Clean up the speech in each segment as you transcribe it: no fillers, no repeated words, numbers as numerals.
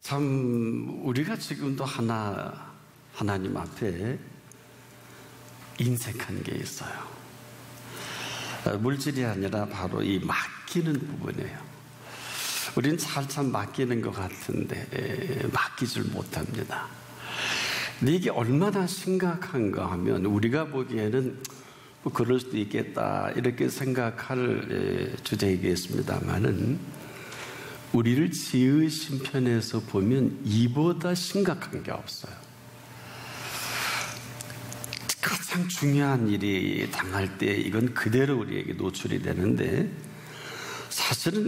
참 우리가 지금도 하나님 앞에 인색한 게 있어요. 물질이 아니라 바로 이 맡기는 부분이에요. 우리는 참 맡기는 것 같은데 맡기질 못합니다. 근데 이게 얼마나 심각한가 하면 우리가 보기에는 뭐 그럴 수도 있겠다 이렇게 생각할 주제이겠습니다만은 우리를 지으신 편에서 보면 이보다 심각한 게 없어요. 가장 중요한 일이 당할 때 이건 그대로 우리에게 노출이 되는데 사실은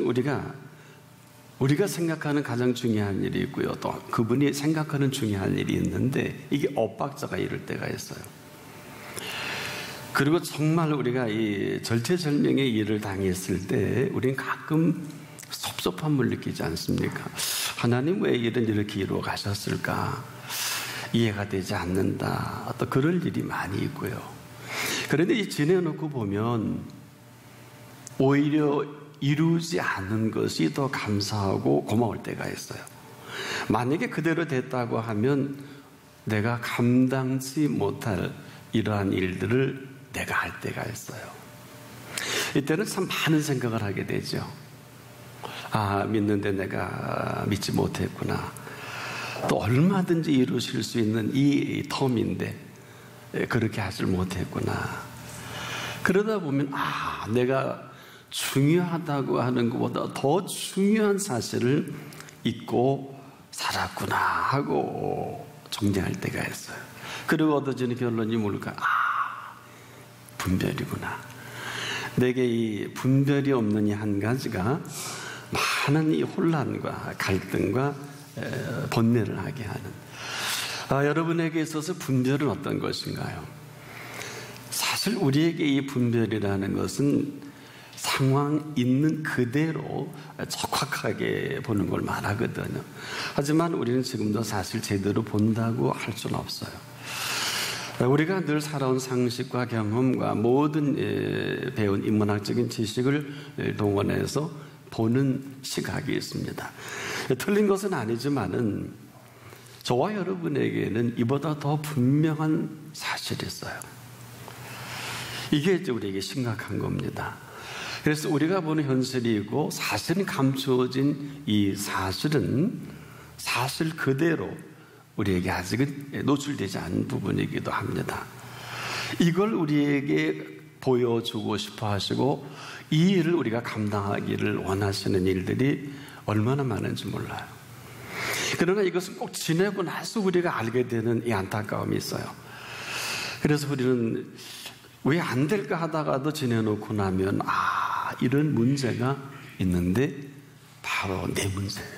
우리가 생각하는 가장 중요한 일이 있고요. 또 그분이 생각하는 중요한 일이 있는데 이게 엇박자가 이럴 때가 있어요. 그리고 정말 우리가 이 절체절명의 일을 당했을 때 우리는 가끔 섭섭함을 느끼지 않습니까? 하나님 왜 일은 이렇게 이루어 가셨을까? 이해가 되지 않는다. 또 그럴 일이 많이 있고요. 그런데 이 지내놓고 보면 오히려 이루지 않은 것이 더 감사하고 고마울 때가 있어요. 만약에 그대로 됐다고 하면 내가 감당치 못할 이러한 일들을 내가 할 때가 있어요. 이때는 참 많은 생각을 하게 되죠. 믿는데 내가 믿지 못했구나. 또 얼마든지 이루실 수 있는 이 텀인데 그렇게 하질 못했구나. 그러다 보면 내가 중요하다고 하는 것보다 더 중요한 사실을 잊고 살았구나 하고 정리할 때가 있어요. 그리고 얻어지는 결론이 뭘까? 분별이구나. 내게 이 분별이 없는 이 한 가지가 많은 이 혼란과 갈등과 번뇌를 하게 하는 여러분에게 있어서 분별은 어떤 것인가요? 사실 우리에게 이 분별이라는 것은 상황 있는 그대로 적확하게 보는 걸 말하거든요. 하지만 우리는 지금도 사실 제대로 본다고 할 수는 없어요. 우리가 늘 살아온 상식과 경험과 모든 배운 인문학적인 지식을 동원해서 보는 시각이 있습니다. 틀린 것은 아니지만은 저와 여러분에게는 이보다 더 분명한 사실이 있어요. 이게 이제 우리에게 심각한 겁니다. 그래서 우리가 보는 현실이고 사실은 감추어진 이 사실은 사실 그대로 우리에게 아직은 노출되지 않은 부분이기도 합니다. 이걸 우리에게 보여주고 싶어 하시고 이 일을 우리가 감당하기를 원하시는 일들이 얼마나 많은지 몰라요. 그러나 이것은 꼭 지내고 나서 우리가 알게 되는 이 안타까움이 있어요. 그래서 우리는 왜 안 될까 하다가도 지내놓고 나면 이런 문제가 있는데 바로 내 문제예요.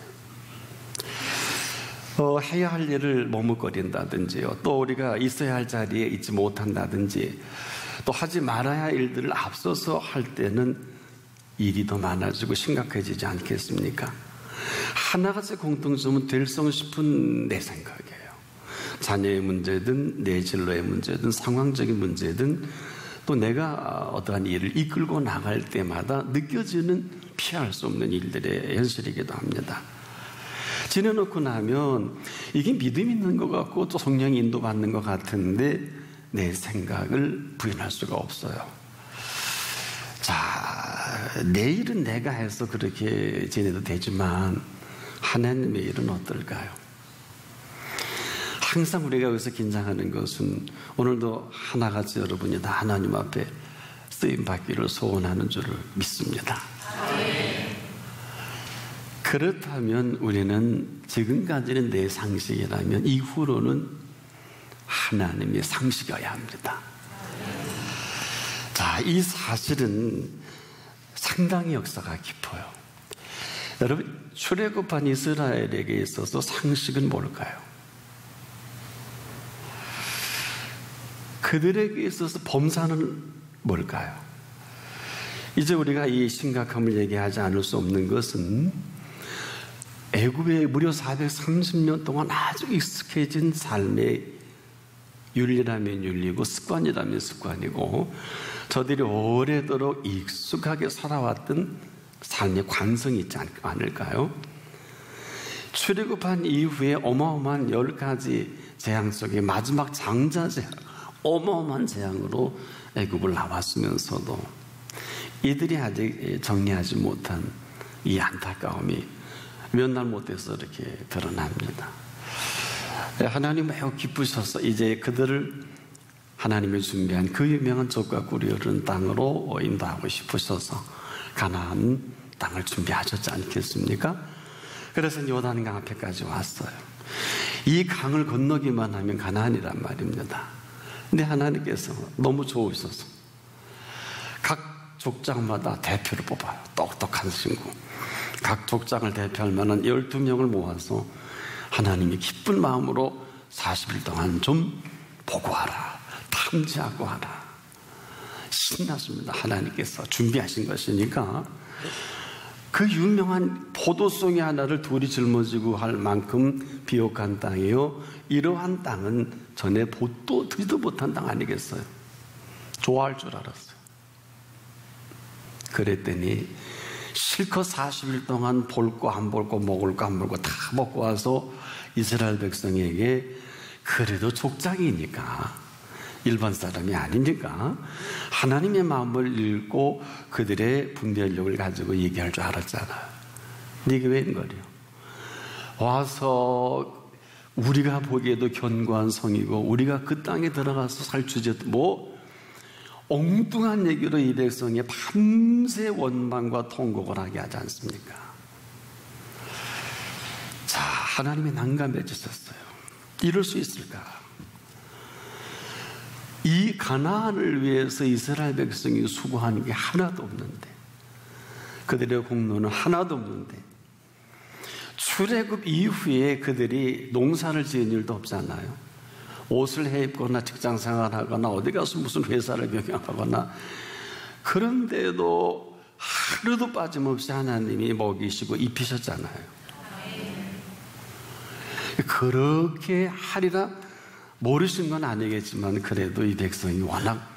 해야 할 일을 머뭇거린다든지요. 또 우리가 있어야 할 자리에 있지 못한다든지 또 하지 말아야 할 일들을 앞서서 할 때는 일이 더 많아지고 심각해지지 않겠습니까? 하나같이 공통점은 될성 싶은 내 생각이에요. 자녀의 문제든 내 진로의 문제든 상황적인 문제든 또 내가 어떠한 일을 이끌고 나갈 때마다 느껴지는 피할 수 없는 일들의 현실이기도 합니다. 지내놓고 나면 이게 믿음 있는 것 같고 또 성령이 인도받는 것 같은데 내 생각을 부인할 수가 없어요. 내일은 내가 해서 그렇게 지내도 되지만 하나님의 일은 어떨까요? 항상 우리가 여기서 긴장하는 것은 오늘도 하나같이 여러분이 다 하나님 앞에 쓰임받기를 소원하는 줄을 믿습니다. 그렇다면 우리는 지금까지는 내 상식이라면 이후로는 하나님의 상식이어야 합니다. 이 사실은 상당히 역사가 깊어요. 여러분, 출애굽한 이스라엘에게 있어서 상식은 뭘까요? 그들에게 있어서 범사는 뭘까요? 이제 우리가 이 심각함을 얘기하지 않을 수 없는 것은 애굽에 무려 430년 동안 아주 익숙해진 삶의 윤리라면 윤리고 습관이라면 습관이고 저들이 오래도록 익숙하게 살아왔던 삶의 관성이 있지 않을까요? 출애굽한 이후에 어마어마한 10가지 재앙 속에 마지막 장자 재앙, 어마어마한 재앙으로 애굽을 나왔으면서도 이들이 아직 정리하지 못한 이 안타까움이 몇 날 못해서 이렇게 드러납니다. 하나님 매우 기쁘셔서 이제 그들을 하나님이 준비한 그 유명한 젖과 꿀이 흐르는 땅으로 인도하고 싶으셔서 가나안 땅을 준비하셨지 않겠습니까? 그래서 요단강 앞에까지 왔어요. 이 강을 건너기만 하면 가나안이란 말입니다. 근데 하나님께서 너무 좋으셔서 각 족장마다 대표를 뽑아요. 똑똑한 친구. 각 족장을 대표할 만한 12명을 모아서 하나님이 기쁜 마음으로 40일 동안 좀 보고 하라, 탐지하고 하라. 신났습니다. 하나님께서 준비하신 것이니까. 그 유명한 포도송이 하나를 둘이 짊어지고 할 만큼 비옥한 땅이요, 이러한 땅은 전에 보도 듣지도 못한 땅 아니겠어요? 좋아할 줄 알았어요. 그랬더니 실컷 40일 동안 볼 거 안 볼 거, 먹을 거 안 먹을 거 다 먹고 와서 이스라엘 백성에게, 그래도 족장이니까 일반 사람이 아니니까 하나님의 마음을 읽고 그들의 분별력을 가지고 얘기할 줄 알았잖아요. 근데 이게 웬걸요? 와서 우리가 보기에도 견고한 성이고 우리가 그 땅에 들어가서 살 주제도 뭐 엉뚱한 얘기로 이 백성이 밤새 원망과 통곡을 하게 하지 않습니까? 자, 하나님이 난감해지셨어요. 이럴 수 있을까? 이 가나안을 위해서 이스라엘 백성이 수고하는 게 하나도 없는데, 그들의 공로는 하나도 없는데, 출애굽 이후에 그들이 농사를 지은 일도 없잖아요. 옷을 해입거나 직장생활하거나 어디 가서 무슨 회사를 경영하거나, 그런데도 하루도 빠짐없이 하나님이 먹이시고 입히셨잖아요. 그렇게 하리라 모르신 건 아니겠지만 그래도 이 백성이 워낙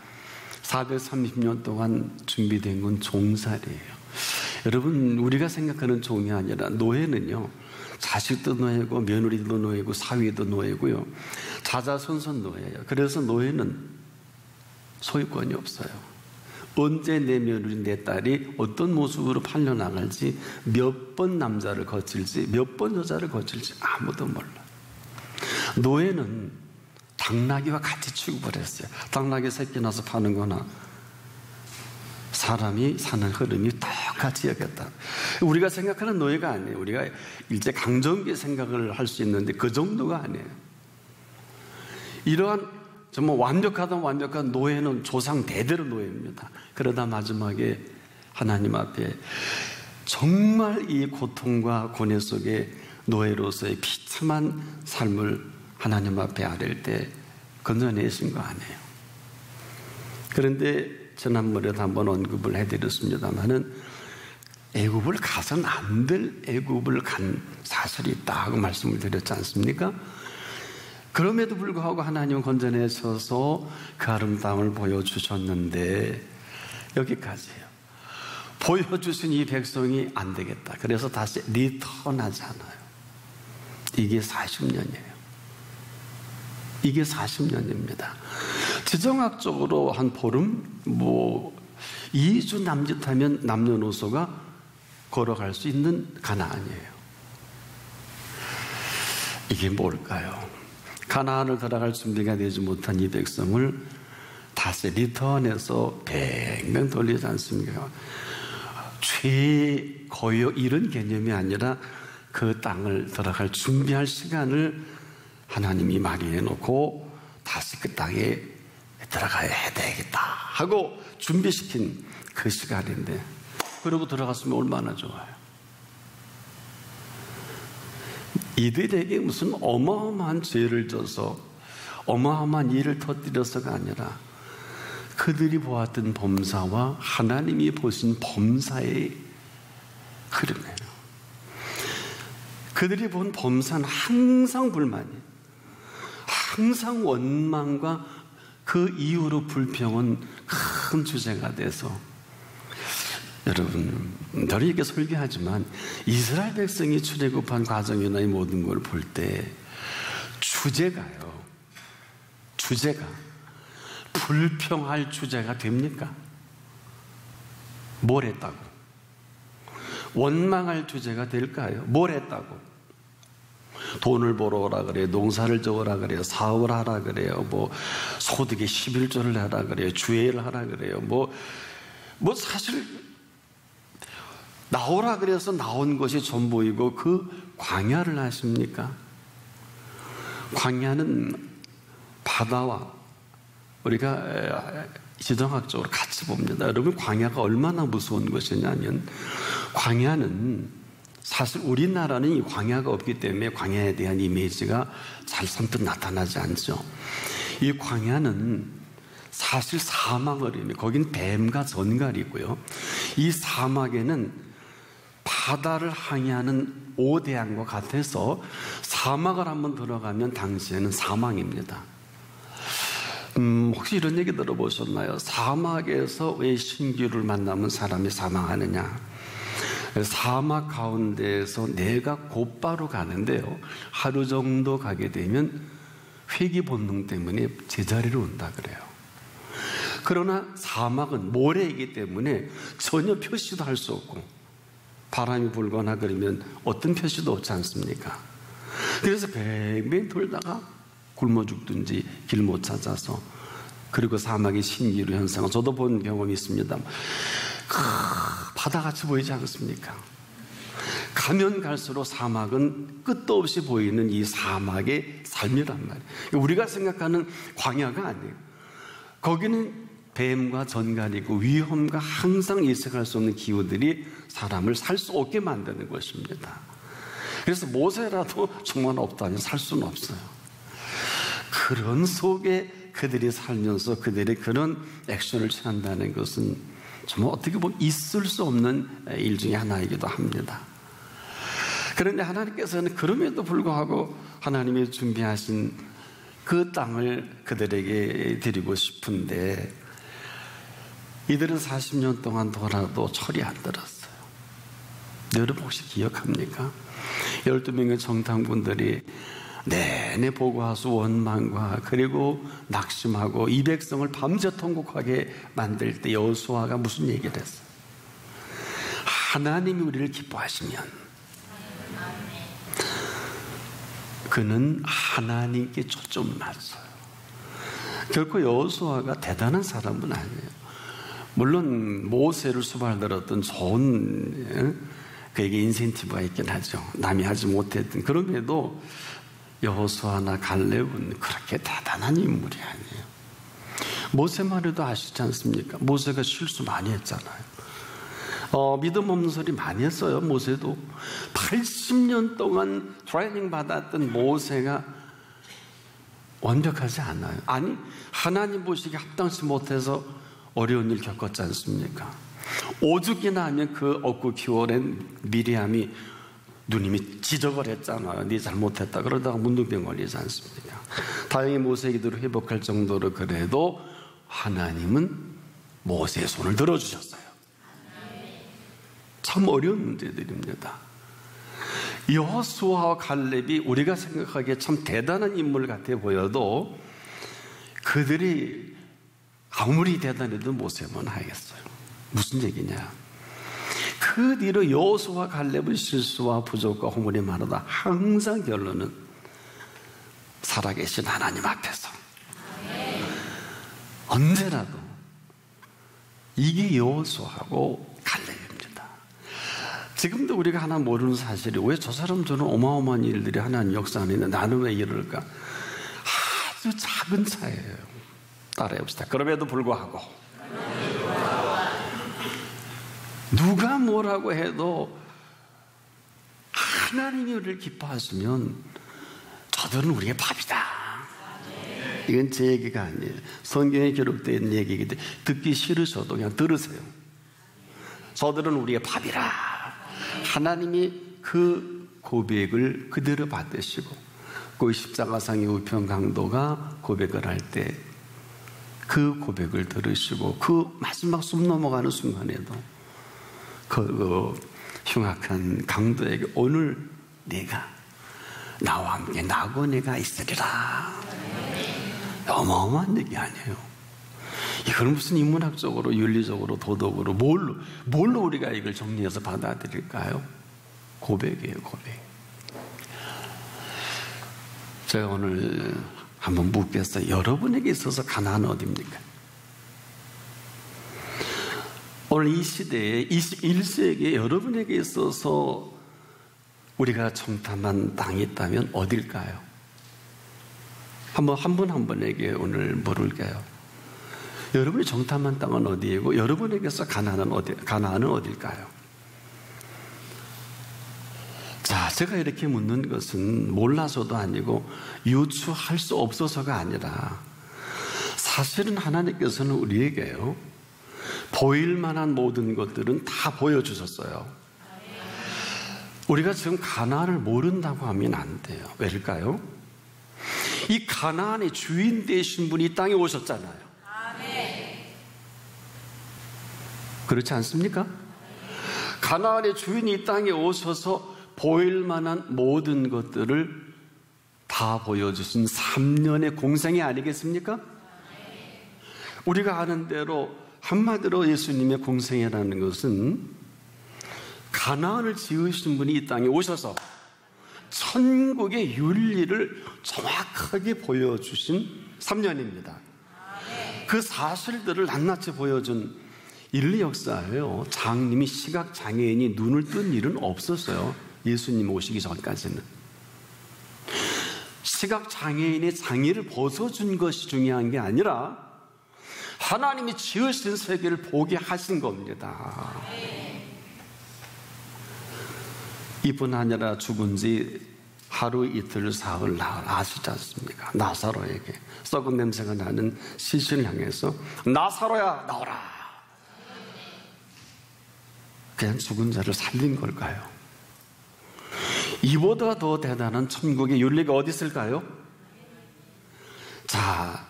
430년 동안 준비된 건 종살이에요. 여러분, 우리가 생각하는 종이 아니라 노예는요, 자식도 노예고 며느리도 노예고 사위도 노예고요, 자자손손 노예예요. 그래서 노예는 소유권이 없어요. 언제 내 며느리 내 딸이 어떤 모습으로 팔려나갈지, 몇 번 남자를 거칠지 몇 번 여자를 거칠지 아무도 몰라. 노예는 당나귀와 같이 취급을 했어요. 당나귀 새끼 나서 파는 거나 사람이 사는 흐름이 똑같이 여겼다. 우리가 생각하는 노예가 아니에요. 우리가 일제 강점기 생각을 할 수 있는데 그 정도가 아니에요. 이러한 정말 완벽한 노예는 조상 대대로 노예입니다. 그러다 마지막에 하나님 앞에 정말 이 고통과 고뇌 속에 노예로서의 비참한 삶을 하나님 앞에 아랠 때 건져내신 거 아니에요. 그런데 지난번에도 한번 언급을 해드렸습니다마는 애굽을 가서는 안 될 애굽을 간 사실이 있다 하고 말씀을 드렸지 않습니까? 그럼에도 불구하고 하나님은 건져내셔서 그 아름다움을 보여주셨는데 여기까지예요. 보여주신 이 백성이 안 되겠다. 그래서 다시 리턴하잖아요. 이게 40년이에요. 이게 40년입니다. 지정학적으로 한 보름, 2주 남짓하면 남녀노소가 걸어갈 수 있는 가나안이에요. 이게 뭘까요? 가나안을 들어갈 준비가 되지 못한 이 백성을 다시 리턴해서 뱅뱅 돌리지 않습니까? 최고요 이런 개념이 아니라 그 땅을 들어갈 준비할 시간을 하나님이 마련해 놓고 다시 그 땅에 들어가야 되겠다 하고 준비시킨 그 시간인데, 그러고 들어갔으면 얼마나 좋아요. 이들에게 무슨 어마어마한 죄를 져서 어마어마한 일을 터뜨려서가 아니라 그들이 보았던 범사와 하나님이 보신 범사의 흐름이에요. 그들이 본 범사는 항상 불만이에요. 항상 원망과 그 이후로 불평은 큰 주제가 돼서 여러분, 저는 이렇게 설교하지만 이스라엘 백성이 출애굽한 과정이나 이 모든 걸 볼 때 주제가 불평할 주제가 됩니까? 뭘 했다고? 원망할 주제가 될까요? 뭘 했다고? 돈을 벌어 오라 그래요. 농사를 지어라 그래요. 사업을 하라 그래요. 뭐 소득의 11조를 하라 그래요. 주애를 하라 그래요. 뭐 사실 나오라 그래서 나온 것이 전부이고 그 광야를 아십니까? 광야는 바다와 우리가 지정학적으로 같이 봅니다. 여러분, 광야가 얼마나 무서운 것이냐면, 광야는 사실 우리나라는 이 광야가 없기 때문에 광야에 대한 이미지가 잘 선뜻 나타나지 않죠. 이 광야는 사실 사막을 의미해요. 거긴 뱀과 전갈이고요. 이 사막에는 바다를 항해하는 오대양과 같아서 사막을 한번 들어가면 당시에는 사망입니다. 혹시 이런 얘기 들어보셨나요? 사막에서 왜 신기루를 만나면 사람이 사망하느냐? 사막 가운데에서 내가 곧바로 가는데요, 하루 정도 가게 되면 회귀 본능 때문에 제자리로 온다 그래요. 그러나 사막은 모래이기 때문에 전혀 표시도 할 수 없고, 바람이 불거나 그러면 어떤 표시도 없지 않습니까? 그래서 뱅뱅 돌다가 굶어 죽든지 길 못 찾아서, 그리고 사막의 신기루 현상을 저도 본 경험이 있습니다. 바다같이 보이지 않습니까? 가면 갈수록 사막은 끝도 없이 보이는 이 사막의 삶이란 말이에요. 우리가 생각하는 광야가 아니에요. 거기는 뱀과 전갈이고 위험과 항상 예측할 수 없는 기후들이 사람을 살 수 없게 만드는 것입니다. 그래서 모세라도 정말 없다면 살 수는 없어요. 그런 속에 그들이 살면서 그들이 그런 액션을 취한다는 것은 정말 어떻게 보면 있을 수 없는 일 중에 하나이기도 합니다. 그런데 하나님께서는 그럼에도 불구하고 하나님이 준비하신 그 땅을 그들에게 드리고 싶은데, 이들은 40년 동안 돌아도 철이 안 들었어요. 여러분 혹시 기억합니까? 12명의 정탐꾼들이 내내 보고하수 원망과 그리고 낙심하고 이 백성을 밤새 통곡하게 만들 때 여호수아가 무슨 얘기를 했어요? 하나님이 우리를 기뻐하시면 그는 하나님께 초점을 맞춰요. 결코 여호수아가 대단한 사람은 아니에요. 물론 모세를 수발들었던 좋은 그에게 인센티브가 있긴 하죠. 남이 하지 못했던. 그럼에도 여호수아나 갈렙은 그렇게 대단한 인물이 아니에요. 모세만 해도 아시지 않습니까? 모세가 실수 많이 했잖아요. 믿음 없는 소리 많이 했어요. 모세도 80년 동안 트레이닝 받았던 모세가 완벽하지 않아요. 아니, 하나님 보시기에 합당치 못해서 어려운 일 겪었지 않습니까? 오죽이나 하면 그 얻고 키워낸 미리암이 누님이 지적을 했잖아요. 네 잘못했다. 그러다가 문둥병 걸리지 않습니까? 다행히 모세의 기도를 회복할 정도로 그래도 하나님은 모세의 손을 들어주셨어요. 참 어려운 문제들입니다. 여호수아와 갈렙이 우리가 생각하기에 참 대단한 인물 같아 보여도 그들이 아무리 대단해도 모세만 하겠어요. 무슨 얘기냐? 그 뒤로 여호수아와 갈렙은 실수와 부족과 허물이 많아도 항상 결론은 살아계신 하나님 앞에서 언제라도 이게 여호수아하고 갈렙입니다. 지금도 우리가 하나 모르는 사실이 왜 저 사람 저런 어마어마한 일들이 하나님 역사하는데 나는 왜 이럴까? 아주 작은 차이예요. 따라해봅시다. 그럼에도 불구하고 누가 뭐라고 해도 하나님이 우리를 기뻐하시면 저들은 우리의 밥이다. 이건 제 얘기가 아니에요. 성경에 기록되어 있는 얘기이기 때문에 듣기 싫으셔도 그냥 들으세요. 저들은 우리의 밥이라. 하나님이 그 고백을 그대로 받으시고 그 십자가상의 우편 강도가 고백을 할 때 그 고백을 들으시고 그 마지막 숨 넘어가는 순간에도 그 흉악한 강도에게 오늘 네가 나와 함께 낙원에가 있으리라. 어마어마한 얘기 아니에요. 이건 무슨 인문학적으로, 윤리적으로, 도덕으로 뭘로 우리가 이걸 정리해서 받아들일까요? 고백이에요, 고백. 제가 오늘 한번 묻겠어요. 여러분에게 있어서 가나안은 어디입니까? 오늘 이 시대에 21세기에 여러분에게 있어서 우리가 정탐한 땅이 있다면 어딜까요? 한 분 한 분에게 오늘 물을게요. 여러분이 정탐한 땅은 어디이고 여러분에게서 가나안은 어딜까요? 자, 제가 이렇게 묻는 것은 몰라서도 아니고 유추할 수 없어서가 아니라 사실은 하나님께서는 우리에게요 보일 만한 모든 것들은 다 보여주셨어요. 우리가 지금 가나안을 모른다고 하면 안 돼요. 왜일까요? 이 가나안의 주인 되신 분이 이 땅에 오셨잖아요. 그렇지 않습니까? 가나안의 주인이 이 땅에 오셔서 보일 만한 모든 것들을 다 보여주신 3년의 공생이 아니겠습니까? 우리가 아는 대로 한마디로 예수님의 공생이라는 것은 가나안을 지으신 분이 이 땅에 오셔서 천국의 윤리를 정확하게 보여주신 3년입니다. 그 사실들을 낱낱이 보여준 인류 역사예요. 장님이 시각장애인이 눈을 뜬 일은 없었어요. 예수님 오시기 전까지는. 시각장애인의 장애를 벗어준 것이 중요한 게 아니라 하나님이 지으신 세계를 보게 하신 겁니다. 이뿐 아니라 죽은 지 하루 이틀 사흘 나흘 아시지 않습니까? 나사로에게 썩은 냄새가 나는 시신을 향해서 나사로야 나오라. 그냥 죽은 자를 살린 걸까요? 이보다 더 대단한 천국의 윤리가 어디 있을까요? 자,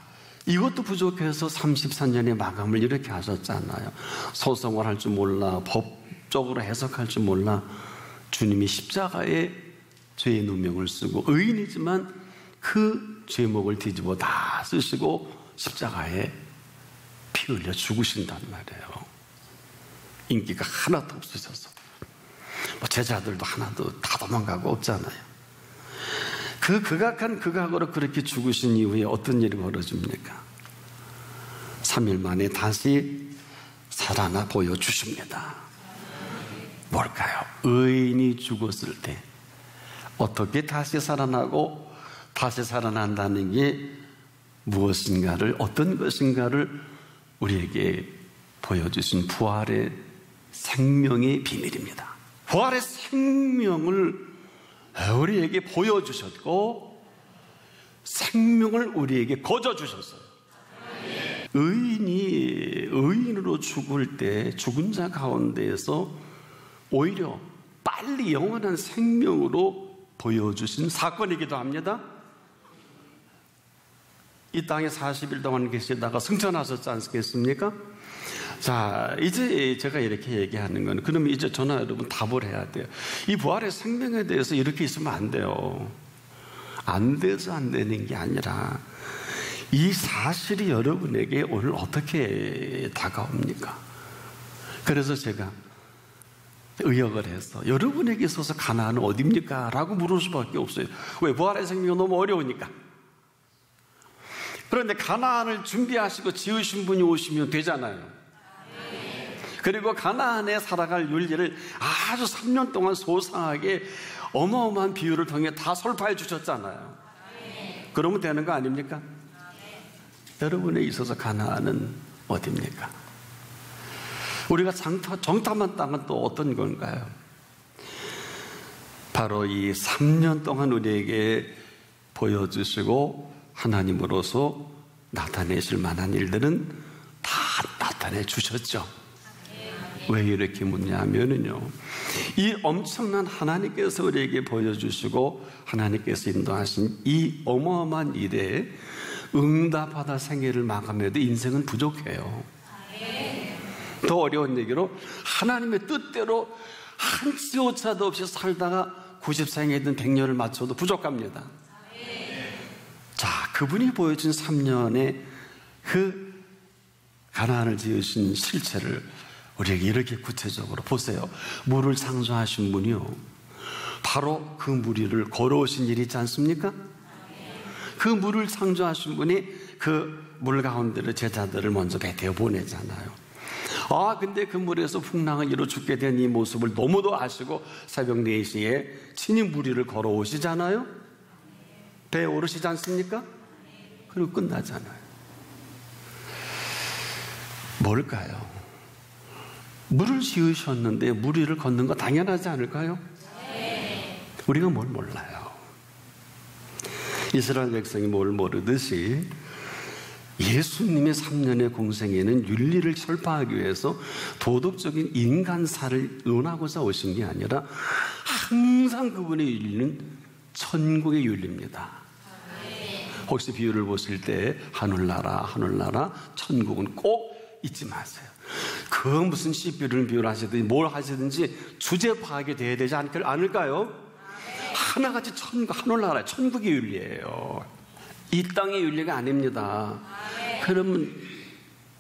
이것도 부족해서 34년의 마감을 이렇게 하셨잖아요. 소송을 할 줄 몰라, 법적으로 해석할 줄 몰라 주님이 십자가에 죄의 누명을 쓰고 의인이지만 그 죄목을 뒤집어 다 쓰시고 십자가에 피 흘려 죽으신단 말이에요. 인기가 하나도 없으셔서 제자들도 하나도 다 도망가고 없잖아요. 그 극악한 극악으로 그렇게 죽으신 이후에 어떤 일이 벌어집니까? 3일 만에 다시 살아나 보여주십니다. 뭘까요? 의인이 죽었을 때 어떻게 다시 살아나고 다시 살아난다는 게 무엇인가를, 어떤 것인가를 우리에게 보여주신 부활의 생명의 비밀입니다. 부활의 생명을 우리에게 보여주셨고 생명을 우리에게 거저주셨어요. 의인이 의인으로 죽을 때 죽은 자 가운데에서 오히려 빨리 영원한 생명으로 보여주신 사건이기도 합니다. 이 땅에 40일 동안 계시다가 승천하셨지 않겠습니까? 자, 이제 제가 이렇게 얘기하는 건, 그러면 이제 저나 여러분 답을 해야 돼요. 이 부활의 생명에 대해서 이렇게 있으면 안 돼요. 안 돼서 안 되는 게 아니라 이 사실이 여러분에게 오늘 어떻게 다가옵니까? 그래서 제가 의역을 해서 여러분에게 있어서 가나안은 어디입니까? 라고 물을 수밖에 없어요. 왜? 부활의 생명이 너무 어려우니까. 그런데 가나안을 준비하시고 지으신 분이 오시면 되잖아요. 그리고 가나안에 살아갈 윤리를 아주 3년 동안 소상하게 어마어마한 비유를 통해 다 설파해 주셨잖아요. 그러면 되는 거 아닙니까? 여러분에 있어서 가나안은 어디입니까? 우리가 정탐한 땅은 또 어떤 건가요? 바로 이 3년 동안 우리에게 보여주시고 하나님으로서 나타내실 만한 일들은 다 나타내 주셨죠. 왜 이렇게 묻냐면요, 이 엄청난 하나님께서 우리에게 보여주시고 하나님께서 인도하신 이 어마어마한 일에 응답하다 생애를 마감해도 인생은 부족해요. 더 어려운 얘기로 하나님의 뜻대로 한치오차도 없이 살다가 90생이든 100년을 맞춰도 부족합니다. 자, 그분이 보여준 3년의 그 가나안을 지으신 실체를 우리에게 이렇게 구체적으로 보세요. 물을 창조하신 분이요, 바로 그 물 위를 걸어오신 일이 있지 않습니까? 그 물을 창조하신 분이 그 물 가운데로 제자들을 먼저 배태워 보내잖아요. 근데 그 물에서 풍랑을 이뤄 죽게 된 이 모습을 너무도 아시고 새벽 4시에 친히 물 위를 걸어오시잖아요. 배에 오르시지 않습니까? 그리고 끝나잖아요. 뭘까요? 물을 지으셨는데 물 위를 걷는 거 당연하지 않을까요? 우리가 뭘 몰라요. 이스라엘 백성이 뭘 모르듯이 예수님의 3년의 공생에는 윤리를 설파하기 위해서 도덕적인 인간사를 논하고자 오신 게 아니라 항상 그분의 윤리는 천국의 윤리입니다. 혹시 비유를 보실 때 하늘나라 하늘나라 천국은 꼭 잊지 마세요. 그 무슨 비유를 하시든지 뭘 하시든지 주제 파악이 돼야 되지 않을까요? 하나같이 하늘나라 천국의 윤리예요. 이 땅의 윤리가 아닙니다. 그러면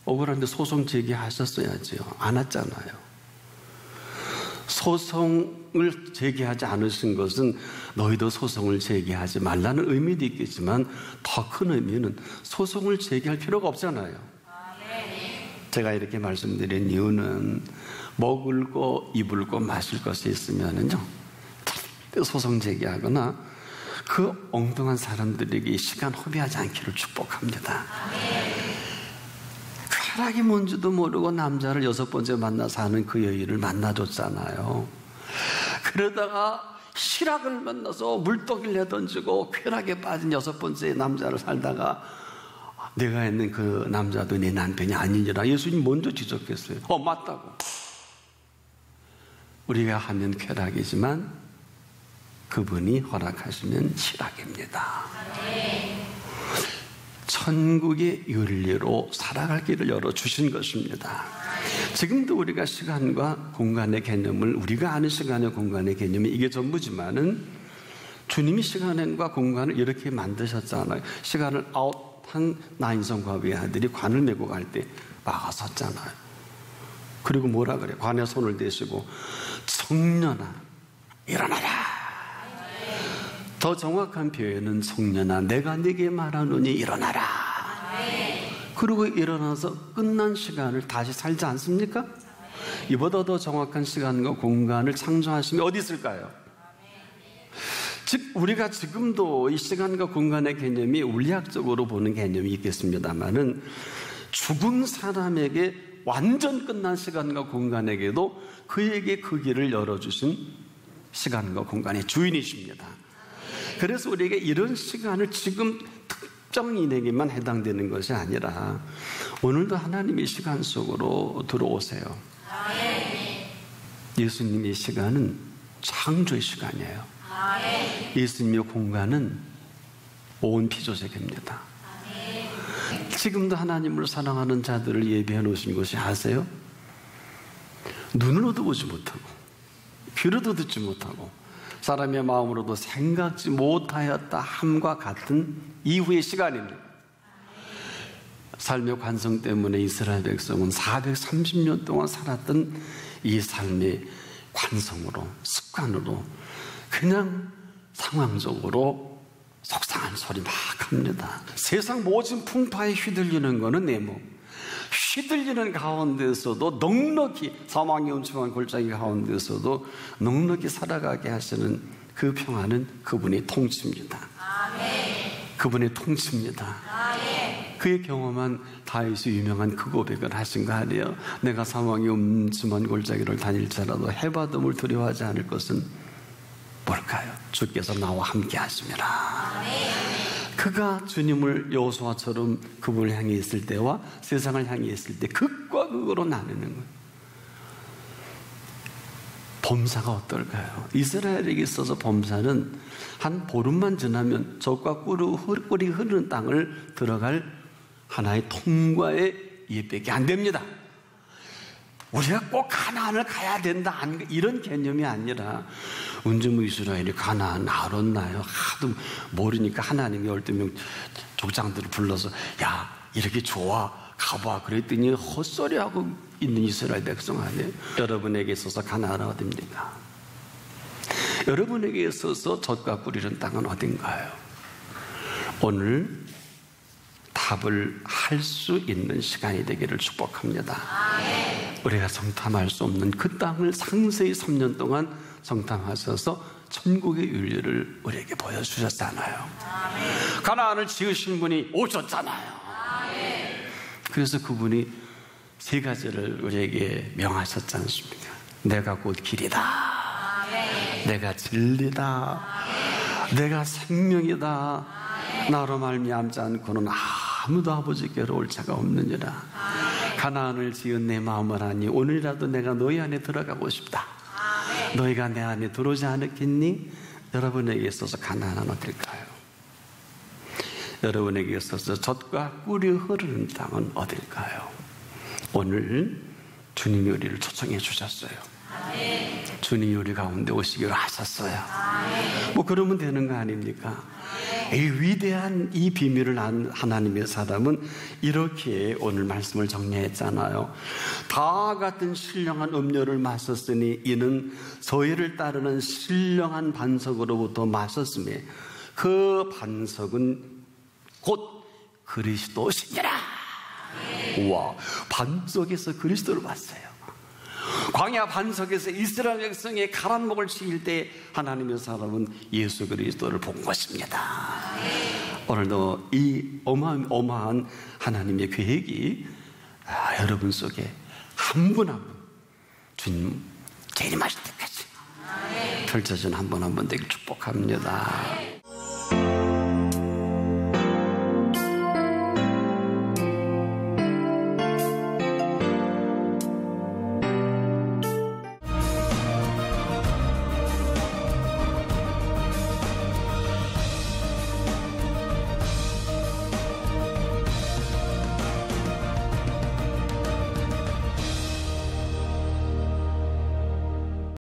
억울한데 소송 제기하셨어야죠. 안 했잖아요. 소송을 제기하지 않으신 것은 너희도 소송을 제기하지 말라는 의미도 있겠지만 더 큰 의미는 소송을 제기할 필요가 없잖아요. 제가 이렇게 말씀드린 이유는 먹을 거, 입을 거, 마실 것이 있으면은요, 소송 제기하거나 그 엉뚱한 사람들에게 시간 허비하지 않기를 축복합니다. 쾌락이 뭔지도 모르고 남자를 6번째 만나서 하는 그 여인을 만나줬잖아요. 그러다가 희락을 만나서 물떡이를 내던지고 쾌락에 빠진 6번째 남자를 살다가 내가 있는 그 남자도 내 남편이 아니니라 예수님 먼저 지적했어요. 맞다고. 우리가 하면 쾌락이지만 그분이 허락하시면 희락입니다. 천국의 윤리로 살아갈 길을 열어주신 것입니다. 지금도 우리가 시간과 공간의 개념을, 우리가 아는 시간의 공간의 개념이 이게 전부지만은 주님이 시간과 공간을 이렇게 만드셨잖아요. 시간을 아웃한 나인성과 외아들이 관을 메고 갈 때 막아섰잖아요. 그리고 뭐라 그래요? 관에 손을 대시고 청년아 일어나라. 더 정확한 표현은 청년아 내가 네게 말하노니 일어나라. 그리고 일어나서 끝난 시간을 다시 살지 않습니까? 이보다 더 정확한 시간과 공간을 창조하심이 어디 있을까요? 즉 우리가 지금도 이 시간과 공간의 개념이 물리학적으로 보는 개념이 있겠습니다마는 죽은 사람에게 완전 끝난 시간과 공간에게도 그에게 그 길을 열어주신 시간과 공간의 주인이십니다. 그래서 우리에게 이런 시간을 지금 특정인에게만 해당되는 것이 아니라 오늘도 하나님의 시간 속으로 들어오세요. 예수님의 시간은 창조의 시간이에요. 예수님의 공간은 온 피조세계입니다. 지금도 하나님을 사랑하는 자들을 예비해 놓으신 것이 아세요? 눈으로도 보지 못하고 귀로도 듣지 못하고 사람의 마음으로도 생각지 못하였다 함과 같은 이후의 시간입니다. 삶의 관성 때문에 이스라엘 백성은 430년 동안 살았던 이 삶의 관성으로, 습관으로 그냥 상황적으로 속상한 소리 막 합니다. 세상 모든 풍파에 휘둘리는 것은 내 몸. 휘둘리는 가운데서도 넉넉히, 사망의 음침한 골짜기 가운데서도 넉넉히 살아가게 하시는 그 평안은 그분의 통치입니다. 그분의 통치입니다. 그의 경험한 다윗이 유명한 그 고백을 하신 거 아니에요? 내가 사망의 음침한 골짜기를 다닐지라도 해바듬을 두려워하지 않을 것은 뭘까요? 주께서 나와 함께 하심이라. 그가 주님을 여호수아처럼 그분을 향해 있을 때와 세상을 향해 있을 때 극과 극으로 나누는 거예요. 범사가 어떨까요? 이스라엘에게 있어서 범사는 한 보름만 지나면 젖과 꿀이 흐르는 땅을 들어갈 하나의 통과의 예배가 안 됩니다. 우리가 꼭 가나안을 가야 된다 이런 개념이 아니라 언제 뭐 이스라엘이 가나안 알았나요? 하도 모르니까 하나님이 12명 족장들을 불러서 야 이렇게 좋아 가봐 그랬더니 헛소리하고 있는 이스라엘 백성 아니에요? 여러분에게 있어서 가나안은 어디입니까? 여러분에게 있어서 젖과 꿀이는 땅은 어딘가요? 오늘 답을 할 수 있는 시간이 되기를 축복합니다. 우리가 성탐할 수 없는 그 땅을 상세히 3년 동안 성탐하셔서 천국의 윤리를 우리에게 보여주셨잖아요. 가나안을 지으신 분이 오셨잖아요. 그래서 그분이 3가지를 우리에게 명하셨지 않습니까? 내가 곧 길이다, 내가 진리다, 내가 생명이다. 나로 말미암지 않고는 아무도 아버지께로 올 자가 없느니라. 가나안을 지은 내 마음을 하니 오늘이라도 내가 너희 안에 들어가고 싶다. 너희가 내 안에 들어오지 않았겠니? 여러분에게 있어서 가나안은 어딜까요? 여러분에게 있어서 젖과 꿀이 흐르는 땅은 어딜까요? 오늘 주님이 우리를 초청해 주셨어요. 주님이 우리 가운데 오시기로 하셨어요. 뭐 그러면 되는 거 아닙니까? 이 위대한 이 비밀을 안 하나님의 사람은 이렇게 오늘 말씀을 정리했잖아요. 다 같은 신령한 음료를 마셨으니 이는 저희를 따르는 신령한 반석으로부터 마셨으며 그 반석은 곧 그리스도시니라. 우와, 반석에서 그리스도를 봤어요. 광야 반석에서 이스라엘 백성의 가란목을 치일 때 하나님의 사람은 예수 그리스도를 본 것입니다. 오늘도 이 어마어마한 하나님의 계획이 여러분 속에 한 분 한 분 주님 재림하실 때까지 펼쳐진 한 분 한 분 되길 축복합니다.